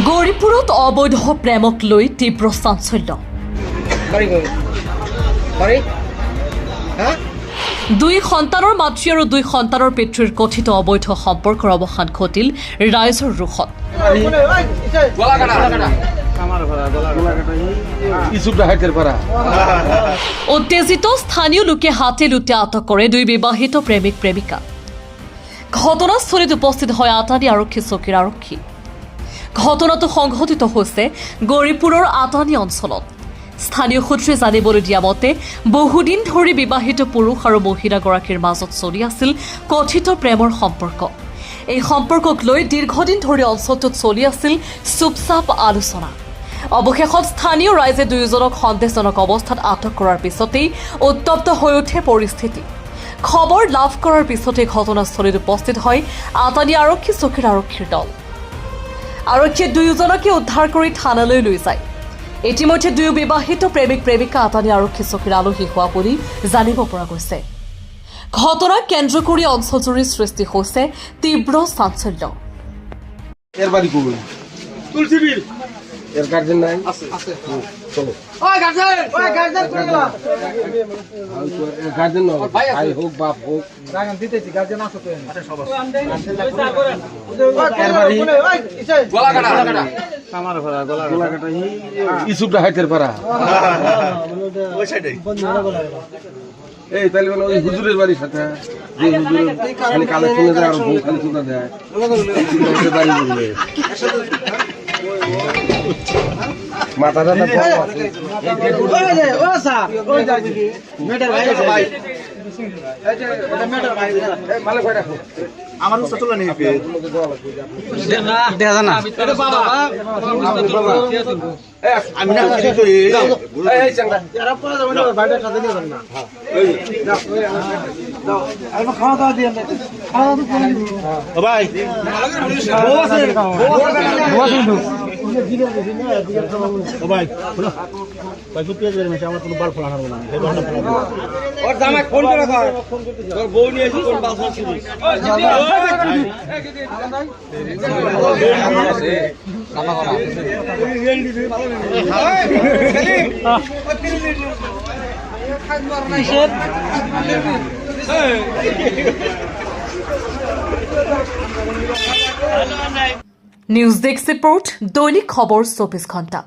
গৌৰীপুৰত অবৈধ প্ৰেমক লৈ তীব্ৰ চাঞ্চল্য। দুই সন্তানৰ মাতৃ আৰু দুই সন্তানৰ পিতৃৰ কথিত অবৈধ সম্পৰ্কৰ অৱসান ঘটিল ৰাইজৰ ৰোষত। উত্তেজিত স্থানীয় লোকে হাতে লুটে আটক কৰে দুই বিবাহিত প্ৰেমিক প্ৰেমিকা। ঘটনাস্থলীত উপস্থিত হয় আটানী আৰক্ষী চকীৰ আৰক্ষী। ঘটনাটো সংঘটিত হৈছে গৌৰীপুৰৰ আটানী অঞ্চলত। স্থানীয় সূত্ৰে জানিবলৈ দিয়া মতে বহুদিন ধৰি বিবাহিত পুৰুষ আৰু মহিলাগৰাকীৰ মাজত চলি আছিল কথিত প্ৰেমৰ সম্পৰ্ক। এই সম্পৰ্কক লৈ দীৰ্ঘদিন ধৰি অঞ্চলটোত চলি আছিল চুপচাপ আলোচনা। অৱশেষত স্থানীয় ৰাইজে দুয়োজনক সন্দেহজনক অৱস্থাত আটক কৰাৰ পিছতেই উত্তপ্ত হৈ উঠে পৰিস্থিতি। খবৰ লাভ কৰাৰ পিছতে ঘটনাস্থলীত উপস্থিত হয় আটানী আৰক্ষী চকীৰ আৰক্ষীৰ দল। আৰক্ষীয়ে দুয়োজনকে উদ্ধাৰ কৰি থানালৈ লৈ যায়। ইতিমধ্যে দুয়ো বিবাহিত প্ৰেমিক প্ৰেমিকা আটানী আৰক্ষী চকীৰ আলহী হোৱা বুলি জানিব পৰা গৈছে। ঘটনাক কেন্দ্ৰ কৰি অঞ্চলজুৰি সৃষ্টি হৈছে তীব্ৰ চাঞ্চল্য। এই তাহলে মানে ওই হুজুরের বাড়ির সাথে যে হুজুরের খালি কালেকশনে যায় আর বউ খালি চুনা দেয় বাড়ি বললে মাথাটা আমার চলে নেই দেখা জানা আমি না খাওয়া দাওয়া দিয়ে ভাই ভাই আমার কোনো বাল ফোলা হবে না ওর জামাই ফোন করে তোর বউ নিয়ে এসে কোন বাল ফোন নিউজ ডেস্ক রিপোর্ট, দৈনিক খবর 24 ঘণ্টা।